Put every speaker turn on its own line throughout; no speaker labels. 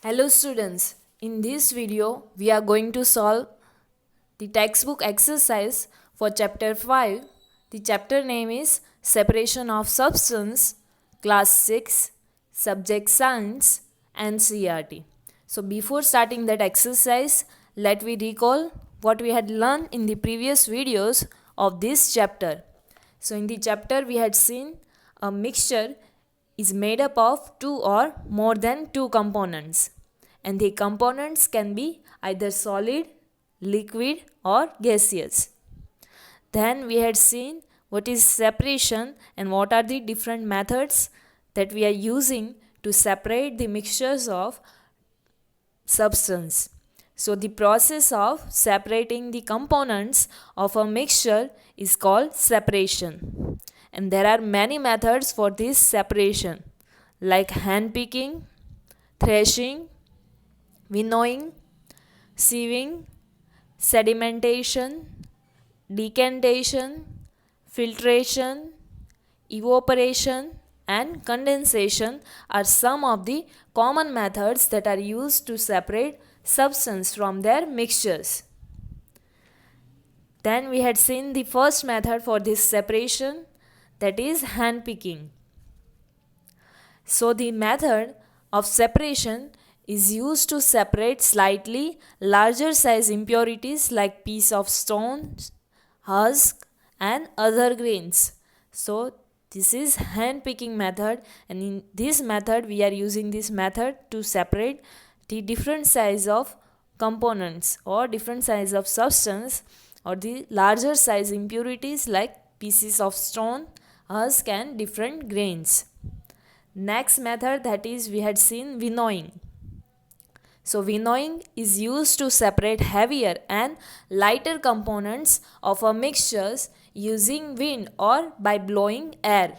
Hello students, in this video we are going to solve the textbook exercise for chapter 5. The chapter name is Separation of Substance, class 6, subject science and CRT. So before starting that exercise, let me recall what we had learned in the previous videos of this chapter. So in the chapter we had seen a mixture is made up of two or more than two components, and the components can be either solid, liquid or gaseous. Then we had seen what is separation and what are the different methods that we are using to separate the mixtures of substance. So the process of separating the components of a mixture is called separation. And there are many methods for this separation, like hand picking, threshing, winnowing, sieving, sedimentation, decantation, filtration, evaporation, and condensation are some of the common methods that are used to separate substance from their mixtures. Then we had seen the first method for this separation, that is hand picking. So the method of separation is used to separate slightly larger size impurities like piece of stone, husk and other grains. So this is hand picking method, and in this method we are using this method to separate the different size of components or different size of substance or the larger size impurities like pieces of stone, husk and different grains. Next method, that is we had seen winnowing. So winnowing is used to separate heavier and lighter components of a mixtures using wind or by blowing air.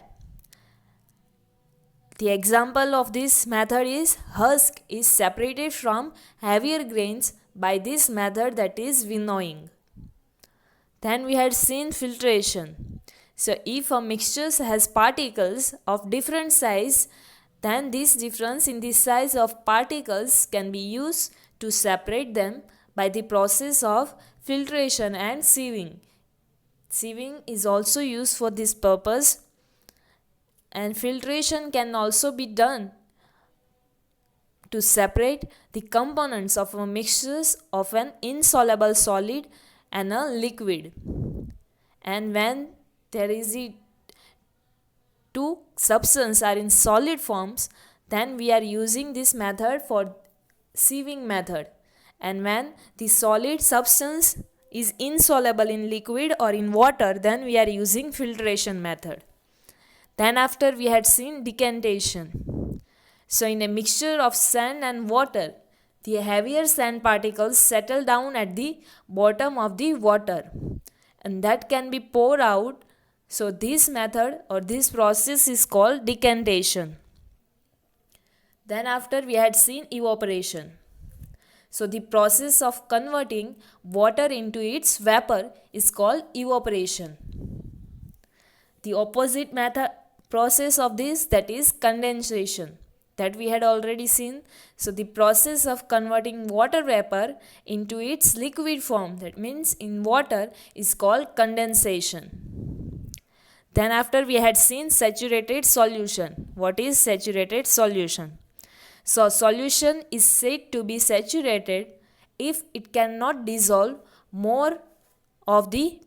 The example of this method is husk is separated from heavier grains by this method, that is winnowing. Then we had seen filtration. So if a mixture has particles of different size, then this difference in the size of particles can be used to separate them by the process of filtration and sieving. Sieving is also used for this purpose, and filtration can also be done to separate the components of a mixtures of an insoluble solid and a liquid. And when there is the two substances are in solid forms, then we are using this method for sieving method. And when the solid substance is insoluble in liquid or in water, then we are using filtration method. Then after we had seen decantation. So in a mixture of sand and water, the heavier sand particles settle down at the bottom of the water, and that can be poured out. So this method or this process is called decantation. Then after we had seen evaporation. So the process of converting water into its vapor is called evaporation. The opposite method process of this, that is condensation, that we had already seen. So the process of converting water vapor into its liquid form, that means in water, is called condensation. Then after we had seen saturated solution. What is saturated solution? So solution is said to be saturated if it cannot dissolve more of the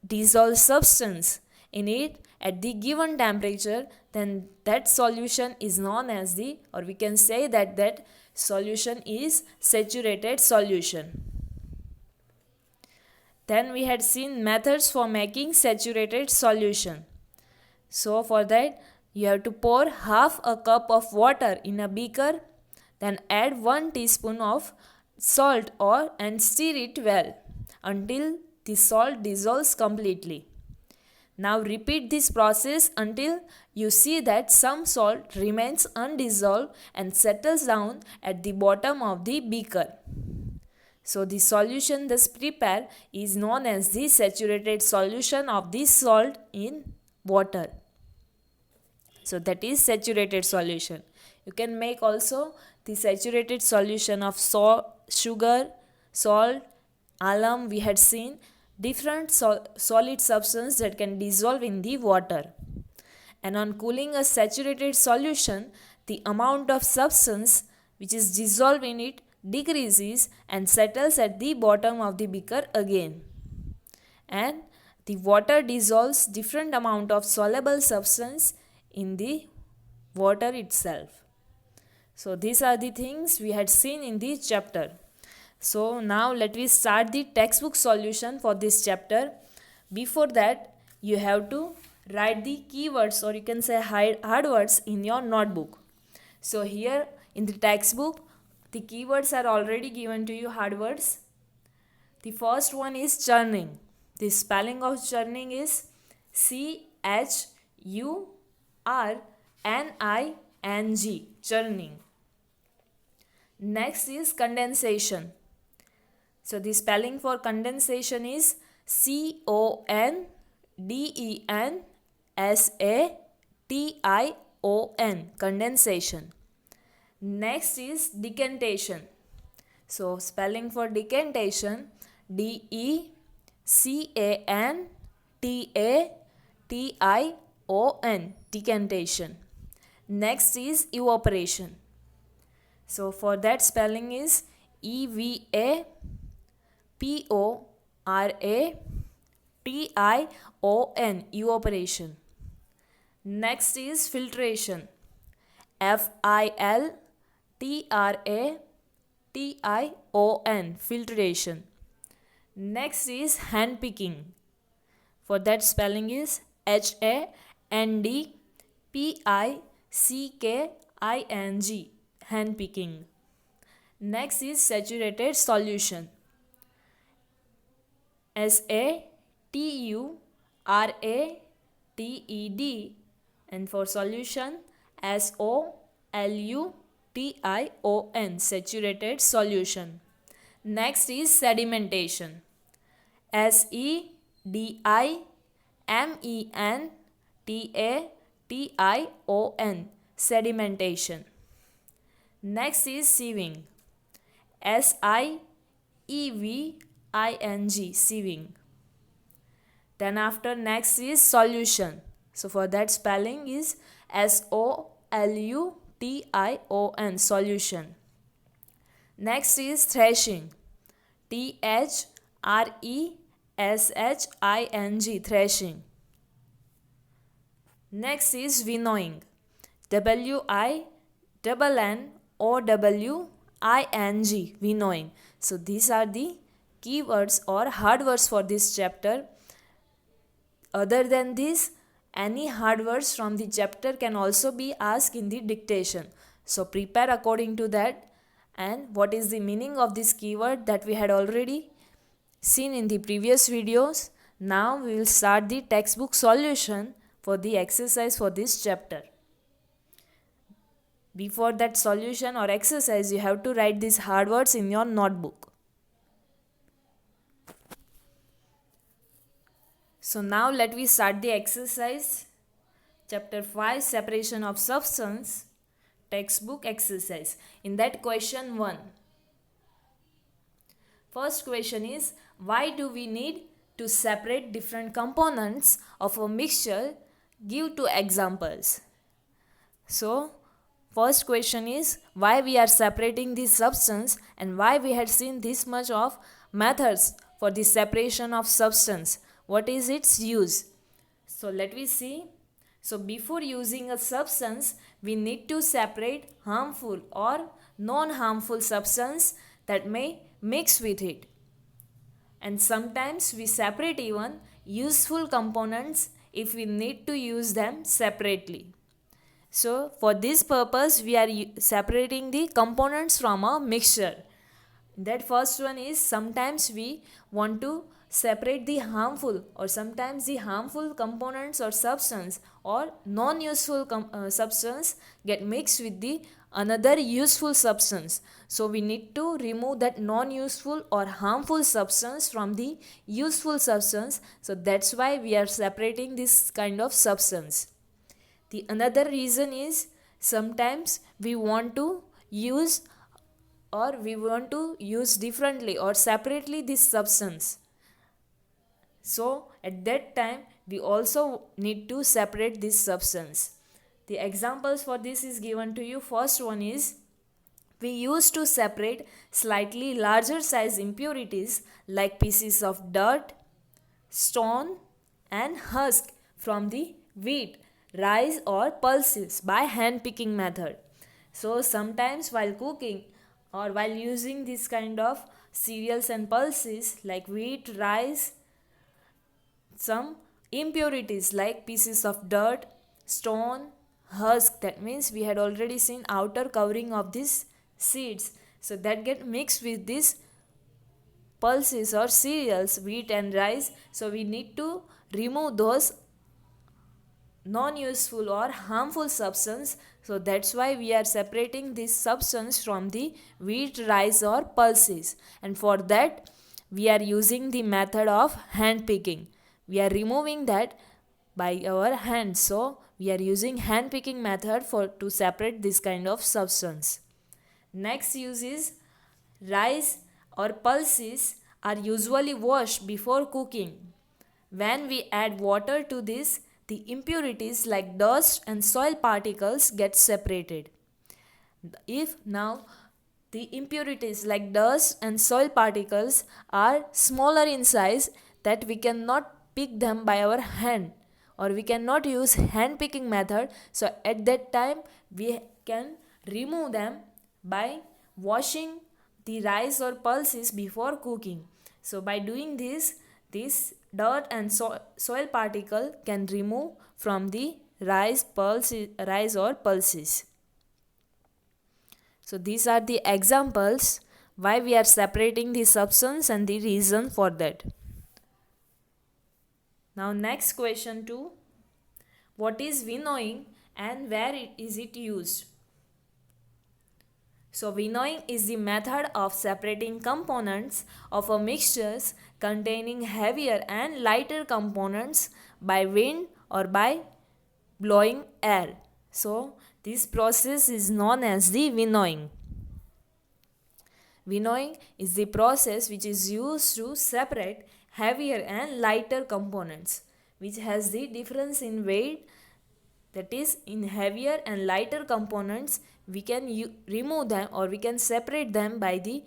dissolved substance in it at the given temperature, then that solution is known as the, or we can say that solution is saturated solution. Then we had seen methods for making saturated solution. So for that you have to pour half a cup of water in a beaker, then add 1 teaspoon of salt and stir it well until the salt dissolves completely. Now repeat this process until you see that some salt remains undissolved and settles down at the bottom of the beaker. So the solution thus prepared is known as the saturated solution of the salt in water. So that is saturated solution. You can make also the saturated solution of sugar, salt, alum. We had seen different solid substance that can dissolve in the water. And on cooling a saturated solution, the amount of substance which is dissolved in it decreases and settles at the bottom of the beaker again. And the water dissolves different amount of soluble substance in the water itself. So these are the things we had seen in this chapter. So now let me start the textbook solution for this chapter. Before that, you have to write the keywords, or you can say hard words, in your notebook. So here in the textbook, the keywords are already given to you, hard words. The first one is churning. The spelling of churning is CHURNING, churning. Next is condensation. So the spelling for condensation is CONDENSATION, condensation. Next is decantation. So spelling for decantation, DECANTATION, decantation. Next is evaporation. So for that spelling is EVAPORATION, evaporation. Next is filtration. FILTRATION, filtration. Next is hand picking. For that spelling is HANDPICKING, hand picking. Next is saturated solution. SATURATED, and for solution SOLUTION, saturated solution. Next is sedimentation. SEDIMENTATION, sedimentation. Next is sieving. SIEVING, sieving. Then after, next is solution. So for that spelling is SOLUTION, solution. Next is threshing. THRESHING, threshing. Next is winnowing. WINNOWING, winnowing. So these are the keywords or hard words for this chapter. Other than this, any hard words from the chapter can also be asked in the dictation. So prepare according to that. And what is the meaning of this keyword that we had already seen in the previous videos. Now we will start the textbook solution for the exercise for this chapter. Before that solution or exercise, you have to write these hard words in your notebook. So now let me start the exercise. Chapter 5, separation of substance, textbook exercise. In that, question 1. First question is, why do we need to separate different components of a mixture? Give 2 examples. So first question is, why we are separating this substance and why we had seen this much of methods for the separation of substance. What is its use? So let me see. So before using a substance, we need to separate harmful or non-harmful substance that may mix with it. And sometimes we separate even useful components if we need to use them separately. So for this purpose, we are separating the components from a mixture. That first one is, sometimes we want to separate the harmful or sometimes the harmful components or substance or non-useful substance get mixed with the another useful substance. So we need to remove that non-useful or harmful substance from the useful substance. So that's why we are separating this kind of substance. The another reason is sometimes we want to use differently or separately this substance. So at that time we also need to separate this substance. The examples for this is given to you. First one is, we used to separate slightly larger size impurities like pieces of dirt, stone and husk from the wheat, rice or pulses by hand picking method. So sometimes while cooking or while using this kind of cereals and pulses like wheat, rice, some impurities like pieces of dirt, stone, husk, that means we had already seen outer covering of these seeds, so that get mixed with these pulses or cereals, wheat and rice. So we need to remove those non-useful or harmful substance. So that's why we are separating this substance from the wheat, rice or pulses, and for that we are using the method of hand picking. We are removing that by our hands. So we are using hand picking method to separate this kind of substance. Next use is, rice or pulses are usually washed before cooking. When we add water to this, the impurities like dust and soil particles get separated. If now the impurities like dust and soil particles are smaller in size that we cannot pick them by our hand, or we cannot use hand picking method, so at that time we can remove them by washing the rice or pulses before cooking. So by doing this dirt and soil particle can remove from the rice or pulses. So these are the examples why we are separating the substance and the reason for that. Now next question 2. What is winnowing and where is it used? So winnowing is the method of separating components of a mixtures containing heavier and lighter components by wind or by blowing air. So this process is known as the winnowing. Winnowing is the process which is used to separate heavier and lighter components which has the difference in weight. That is, in heavier and lighter components we can remove them or we can separate them by the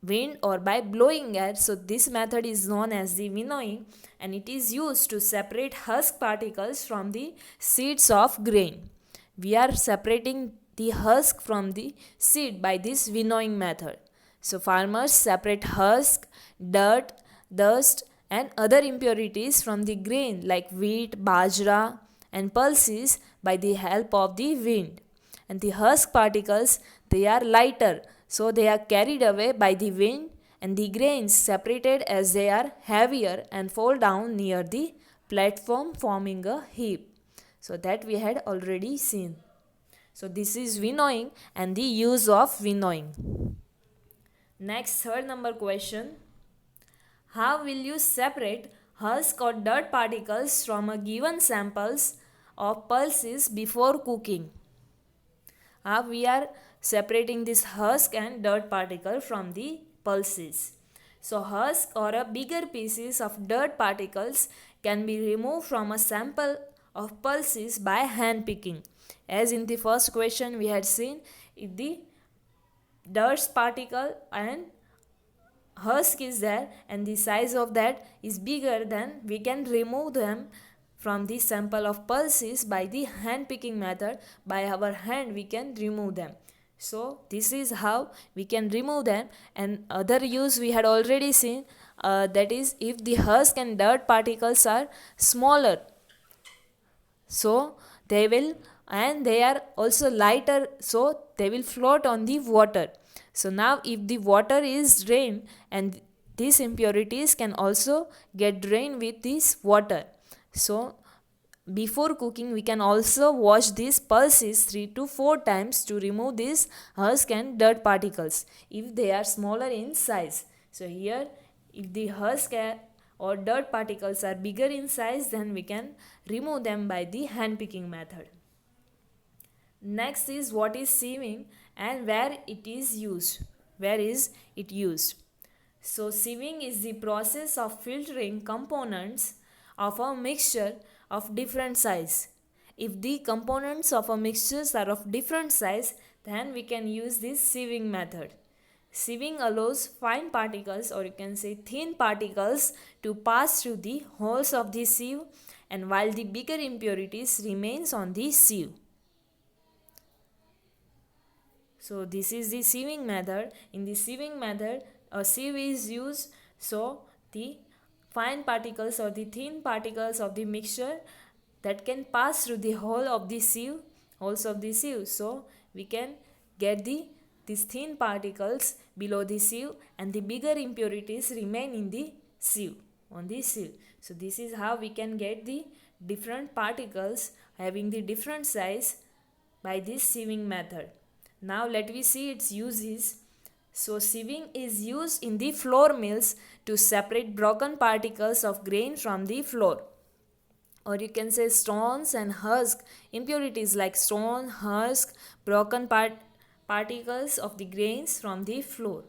wind or by blowing air. So this method is known as the winnowing, and it is used to separate husk particles from the seeds of grain. We are separating the husk from the seed by this winnowing method. So farmers separate husk, dirt, dust and other impurities from the grain like wheat, bajra and pulses by the help of the wind. And the husk particles, they are lighter, so they are carried away by the wind, and the grains separated as they are heavier and fall down near the platform forming a heap. So that we had already seen. So this is winnowing and the use of winnowing. Next, third number question. How will you separate husk or dirt particles from a given samples of pulses before cooking? We are separating this husk and dirt particle from the pulses. So husk or a bigger pieces of dirt particles can be removed from a sample of pulses by hand picking. As in the first question we had seen, if the dirt particle and husk is there and the size of that is bigger, then we can remove them from the sample of pulses by the hand picking method. By our hand we can remove them. So this is how we can remove them. And other use we had already seen, that is, if the husk and dirt particles are smaller, so they will, and they are also lighter, so they will float on the water. So now if the water is drained, and these impurities can also get drained with this water. So before cooking we can also wash these pulses 3 to 4 times to remove these husk and dirt particles if they are smaller in size. So here if the husk or dirt particles are bigger in size, then we can remove them by the hand picking method. Next is what is sieving and where it is used. Where is it used? So sieving is the process of filtering components of a mixture of different size. If the components of a mixture are of different size, then we can use this sieving method. Sieving allows fine particles, or you can say thin particles, to pass through the holes of the sieve, and while the bigger impurities remains on the sieve. So this is the sieving method. In the sieving method, a sieve is used, so the fine particles or the thin particles of the mixture that can pass through the hole of the sieve, holes of the sieve. So we can get these thin particles below the sieve, and the bigger impurities remain in the sieve, on the sieve. So this is how we can get the different particles having the different size by this sieving method. Now let me see its uses. So sieving is used in the flour mills to separate broken particles of grain from the flour. Or you can say stones and husk, impurities like stone, husk, broken particles of the grains from the flour.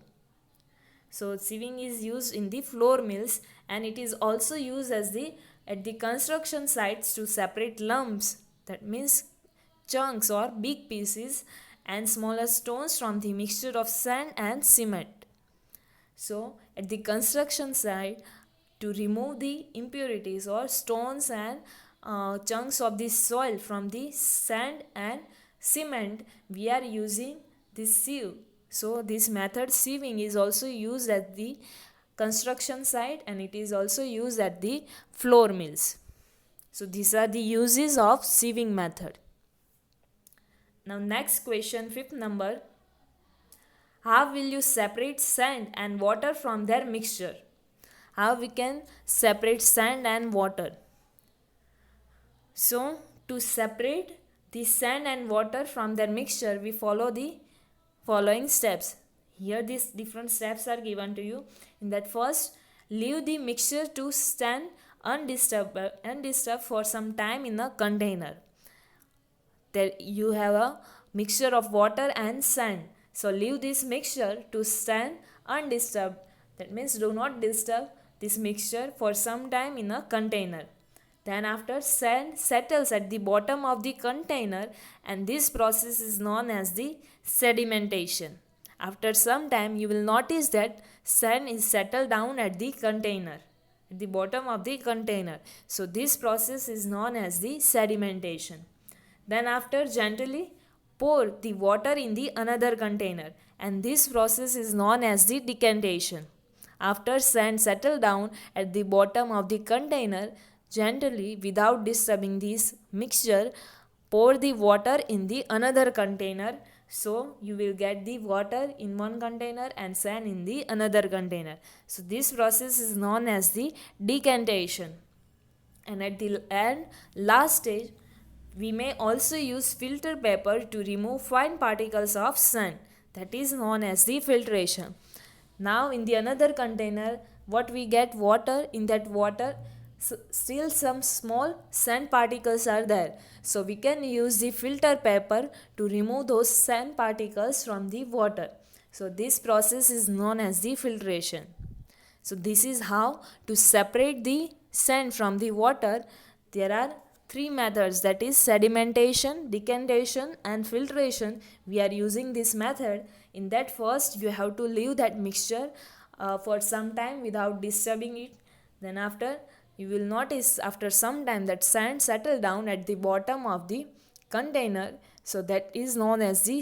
So sieving is used in the flour mills, and it is also used at the construction sites to separate lumps, that means chunks or big pieces, and smaller stones from the mixture of sand and cement. So at the construction site, to remove the impurities or stones and chunks of the soil from the sand and cement, we are using this sieve. So this method sieving is also used at the construction site, and it is also used at the flour mills. So these are the uses of sieving method. Now next question, fifth number. How will you separate sand and water from their mixture? How we can separate sand and water? So to separate the sand and water from their mixture, we follow the following steps. Here these different steps are given to you. In that, first, leave the mixture to stand undisturbed for some time in a container. There you have a mixture of water and sand. So leave this mixture to stand undisturbed. That means do not disturb this mixture for some time in a container. Then after, sand settles at the bottom of the container, and this process is known as the sedimentation. After some time, you will notice that sand is settled down at the container, at the bottom of the container. So this process is known as the sedimentation. Then after, gently pour the water in the another container, and this process is known as the decantation. After sand settle down at the bottom of the container, gently, without disturbing this mixture, pour the water in the another container. So you will get the water in one container and sand in the another container. So this process is known as the decantation. And at the end, last stage, we may also use filter paper to remove fine particles of sand. That is known as the filtration. Now in the another container, what we get? Water. In that water, still some small sand particles are there. So we can use the filter paper to remove those sand particles from the water. So this process is known as the filtration. So this is how to separate the sand from the water. There are three methods, that is sedimentation, decantation and filtration. We are using this method. In that, first you have to leave that mixture for some time without disturbing it. Then after, you will notice after some time that sand settle down at the bottom of the container. So that is known as the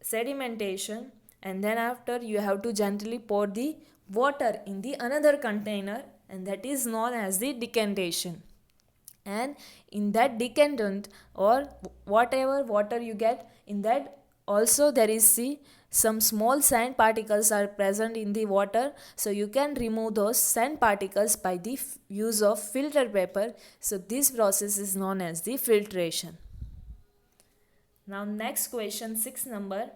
sedimentation. And then after, you have to gently pour the water in the another container, and that is known as the decantation. And in that decantant, or whatever water you get, in that also there is some small sand particles are present in the water. So you can remove those sand particles by the use of filter paper. So this process is known as the filtration. Now next question, 6 number.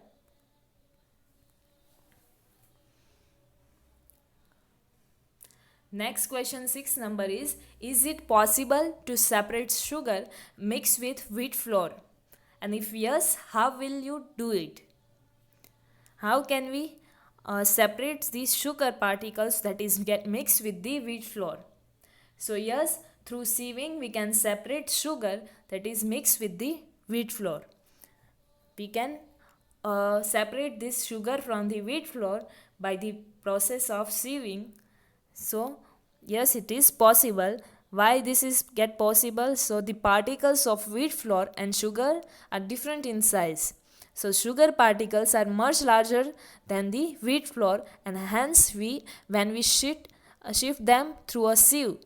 Next question, 6 number is it possible to separate sugar mixed with wheat flour And if yes, how will you do it? How can we separate these sugar particles that is get mixed with the wheat flour? So yes, through sieving we can separate sugar that is mixed with the wheat flour. We can separate this sugar from the wheat flour by the process of sieving. So yes, it is possible. Why this is get possible? So the particles of wheat flour and sugar are different in size. So sugar particles are much larger than the wheat flour, and hence when we shift them through a sieve,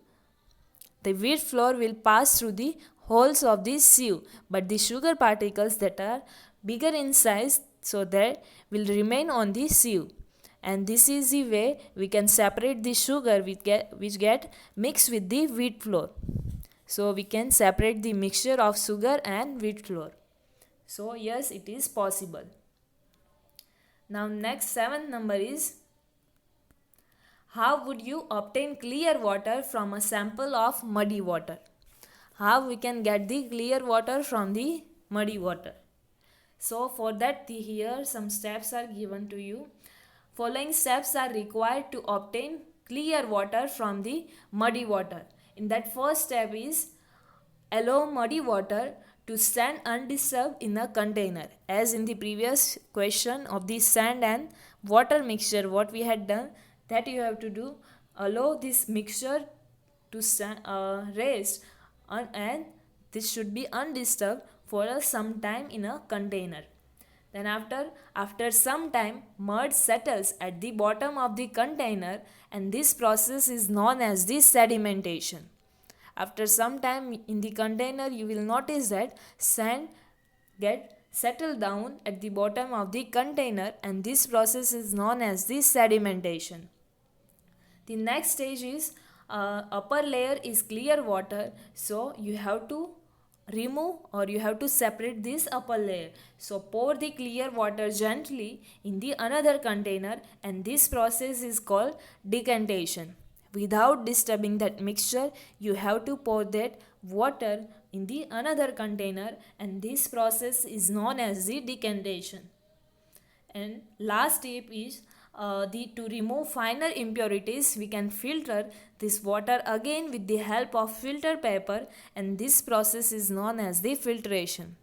the wheat flour will pass through the holes of the sieve, but the sugar particles that are bigger in size, so that will remain on the sieve. And this is the way we can separate the sugar which get mixed with the wheat flour. So we can separate the mixture of sugar and wheat flour. So yes, it is possible. Now next seventh number is, how would you obtain clear water from a sample of muddy water? How we can get the clear water from the muddy water? So for that, here some steps are given to you. Following steps are required to obtain clear water from the muddy water. In that, first step is allow muddy water to stand undisturbed in a container. As in the previous question of the sand and water mixture, what we had done, that you have to do, allow this mixture to rest and this should be undisturbed for some time in a container. Then after some time, mud settles at the bottom of the container, and this process is known as the sedimentation. After some time in the container, you will notice that sand get settled down at the bottom of the container, and this process is known as the sedimentation. The next stage is upper layer is clear water, so you have to remove or you have to separate this upper layer. So pour the clear water gently in the another container, and this process is called decantation. Without disturbing that mixture, you have to pour that water in the another container, and this process is known as the decantation. And last step is to remove finer impurities. We can filter this water again with the help of filter paper, and this process is known as the filtration.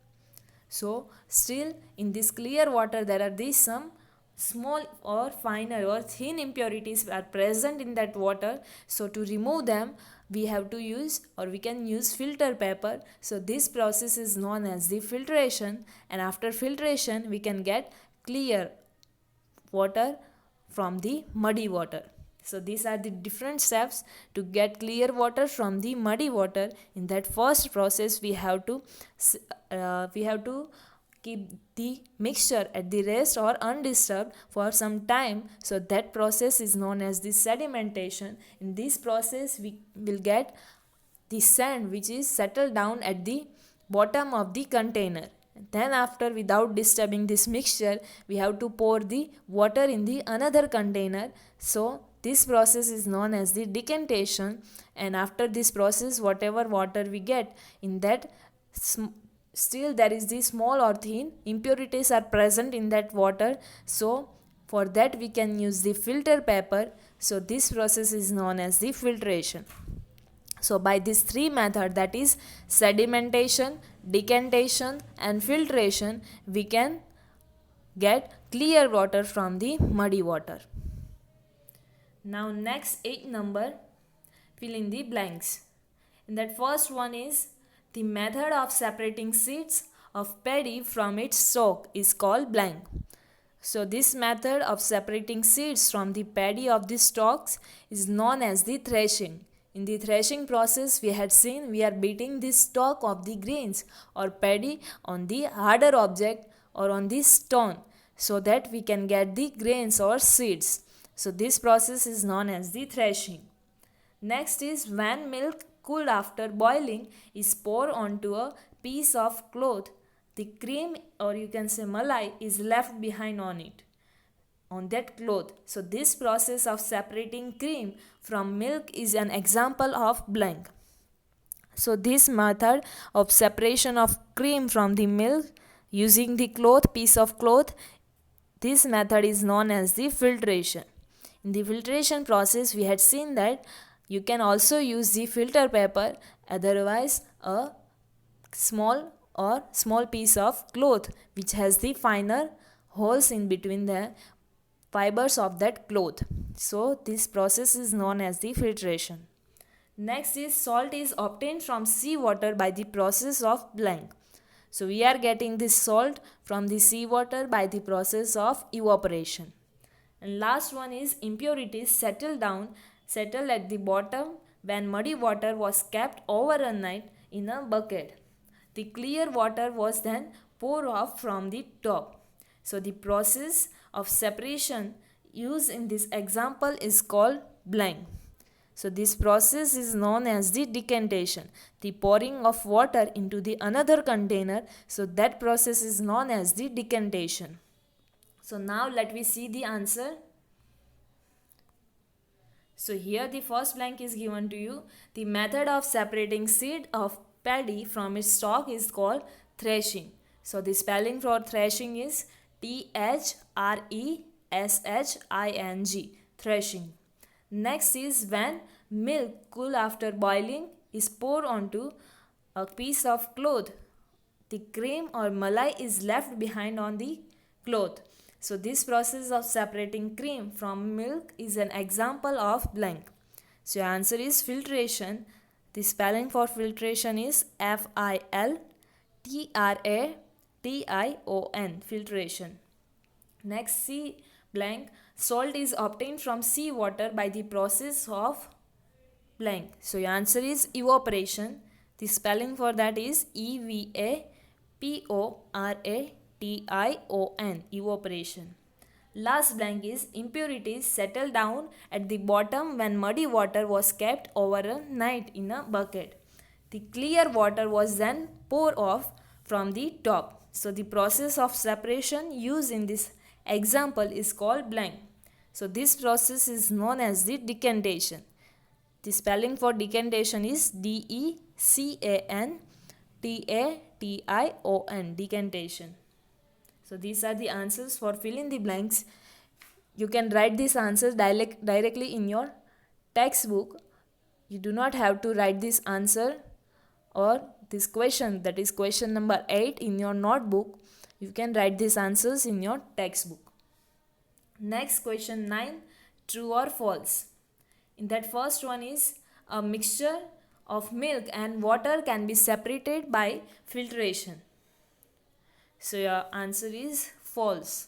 So still in this clear water there are these some small or finer or thin impurities are present in that water. So to remove them, we have to use or we can use filter paper. So this process is known as the filtration, and after filtration we can get clear water from the muddy water. So these are the different steps to get clear water from the muddy water. In that first process, we have to keep the mixture at the rest or undisturbed for some time. So that process is known as the sedimentation. In this process, we will get the sand which is settled down at the bottom of the container. Then after, without disturbing this mixture, we have to pour the water in the another container. So this process is known as the decantation, and after this process, whatever water we get in that, still there is the small or thin impurities are present in that water. So for that we can use the filter paper. So this process is known as the filtration. So by these three methods, that is sedimentation, decantation and filtration, we can get clear water from the muddy water. Now next 8 number, fill in the blanks. In that first one is, the method of separating seeds of paddy from its stalk is called blank. So this method of separating seeds from the paddy of the stalks is known as the threshing. In the threshing process, we had seen we are beating the stalk of the grains or paddy on the harder object or on the stone, so that we can get the grains or seeds. So this process is known as the threshing. Next is, when milk cooled after boiling is poured onto a piece of cloth, the cream or you can say malai is left behind on that cloth. So this process of separating cream from milk is an example of blank. So this method of separation of cream from the milk using the piece of cloth, this method is known as the filtration. In the filtration process, we had seen that you can also use the filter paper, otherwise a small piece of cloth which has the finer holes in between the fibers of that cloth. So this process is known as the filtration. Next is salt is obtained from seawater by the process of blank. So we are getting this salt from the seawater by the process of evaporation. And last one is impurities settle at the bottom when muddy water was kept over a night in a bucket. The clear water was then poured off from the top. So the process of separation used in this example is called blank. So this process is known as the decantation, the pouring of water into the another container. So that process is known as the decantation. So now let me see the answer. So here the first blank is given to you. The method of separating seed of paddy from its stalk is called threshing. So the spelling for threshing is THRESHING, threshing. Next is when milk cool after boiling is poured onto a piece of cloth. The cream or malai is left behind on the cloth. So this process of separating cream from milk is an example of blank. So your answer is filtration. The spelling for filtration is FILTRATION, filtration. Next, C blank. Salt is obtained from seawater by the process of blank. So your answer is evaporation. The spelling for that is EVAPORATION, evaporation. Last blank is impurities settle down at the bottom when muddy water was kept over a night in a bucket. The clear water was then poured off from the top. So the process of separation used in this example is called blank. So this process is known as the decantation. The spelling for decantation is DECANTATION, decantation. So these are the answers for fill in the blanks. You can write these answers directly in your textbook. You do not have to write this answer or this question, that is question number 8, in your notebook. You can write these answers in your textbook. Next, question 9, true or false. In that first one is a mixture of milk and water can be separated by filtration. So your answer is false,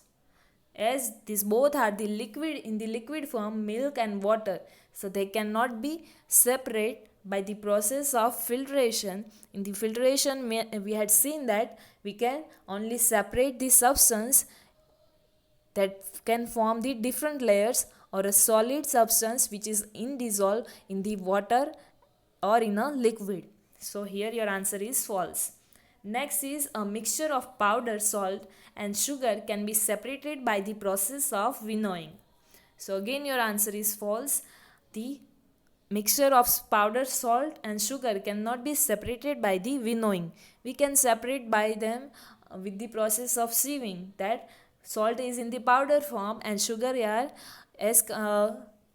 as these both are the liquid in the liquid form, milk and water, so they cannot be separate by the process of filtration. In the filtration we had seen that we can only separate the substance that can form the different layers or a solid substance which is indissolved in the water or in a liquid. So here your answer is false. Next is a mixture of powder, salt and sugar can be separated by the process of winnowing. So again your answer is false. The mixture of powder, salt and sugar cannot be separated by the winnowing. We can separate by them with the process of sieving, that salt is in the powder form and sugar are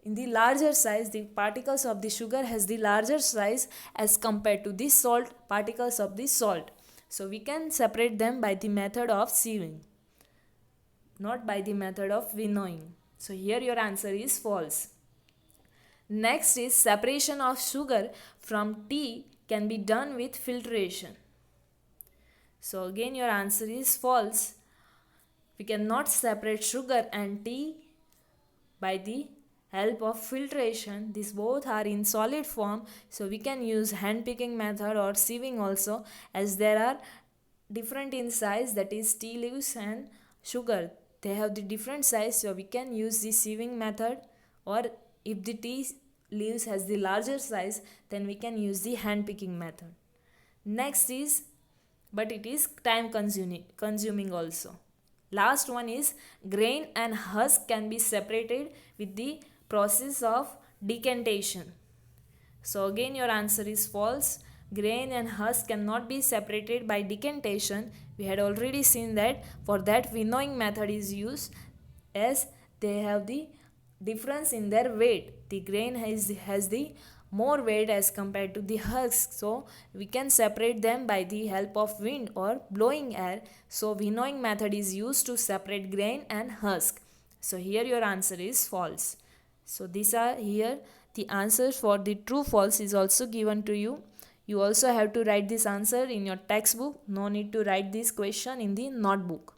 in the larger size. The particles of the sugar has the larger size as compared to the salt particles of the salt. So we can separate them by the method of sieving, not by the method of winnowing. So here your answer is false. Next is separation of sugar from tea can be done with filtration. So again your answer is false. We cannot separate sugar and tea by the help of filtration. These both are in solid form, so we can use hand picking method or sieving also, as there are different in size, that is tea leaves and sugar, they have the different size, so we can use the sieving method, or if the tea leaves has the larger size, then we can use the hand picking method. Next is, but it is time consuming also. Last one is grain and husk can be separated with the process of decantation. So again your answer is false. grain and husk cannot be separated by decantation. We had already seen that for that winnowing method is used, as they have the difference in their weight. The grain has the more weight as compared to the husk, so we can separate them by the help of wind or blowing air. So winnowing method is used to separate grain and husk. So here your answer is false. So these are here the answers for the true false is also given to you. You also have to write this answer in your textbook. No need to write this question in the notebook.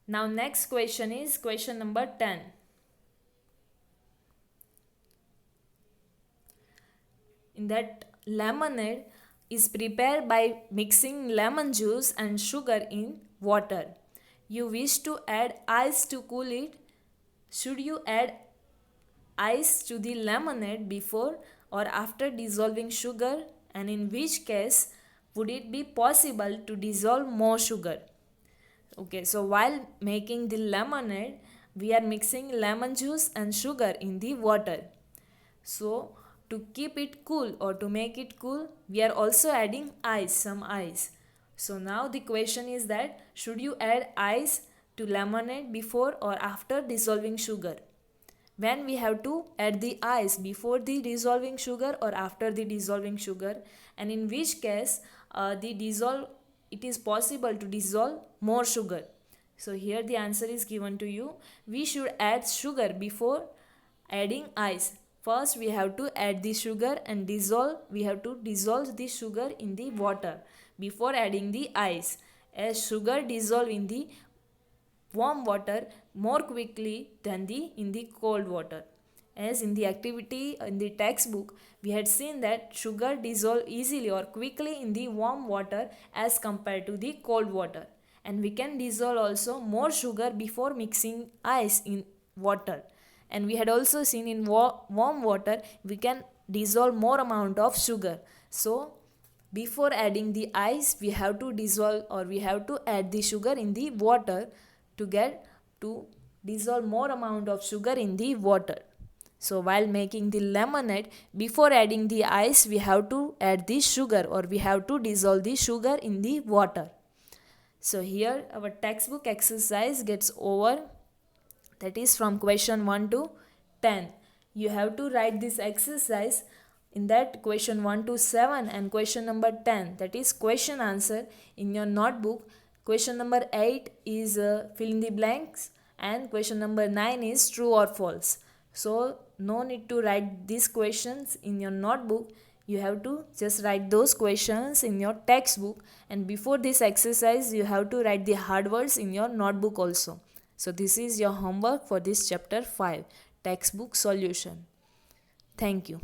Now next question is question number 10. In that, lemonade is prepared by mixing lemon juice and sugar in water. You wish to add ice to cool it. Should you add ice to the lemonade before or after dissolving sugar, and in which case would it be possible to dissolve more sugar? Okay, so while making the lemonade, we are mixing lemon juice and sugar in the water. So to keep it cool or to make it cool, we are also adding some ice. So now the question is that should you add ice to lemonade before or after dissolving sugar? When we have to add the ice, before the dissolving sugar or after the dissolving sugar, and in which case it is possible to dissolve more sugar. So here the answer is given to you. We should add sugar before adding ice. First we have to add the sugar and we have to dissolve the sugar in the water before adding the ice, as sugar dissolve in the warm water more quickly than in the cold water. As in the activity in the textbook, we had seen that sugar dissolve easily or quickly in the warm water as compared to the cold water. And we can dissolve also more sugar before mixing ice in water. And we had also seen in warm water we can dissolve more amount of sugar. So before adding the ice, we have to dissolve or we have to add the sugar in the water to dissolve more amount of sugar in the water. So while making the lemonade, before adding the ice, we have to add the sugar or we have to dissolve the sugar in the water. So here our textbook exercise gets over. That is from question 1 to 10. You have to write this exercise in that question 1 to 7 and question number 10, that is question answer, in your notebook. Question number 8 is fill in the blanks and question number 9 is true or false. So no need to write these questions in your notebook. You have to just write those questions in your textbook, and before this exercise you have to write the hard words in your notebook also. So this is your homework for this chapter 5, textbook solution. Thank you.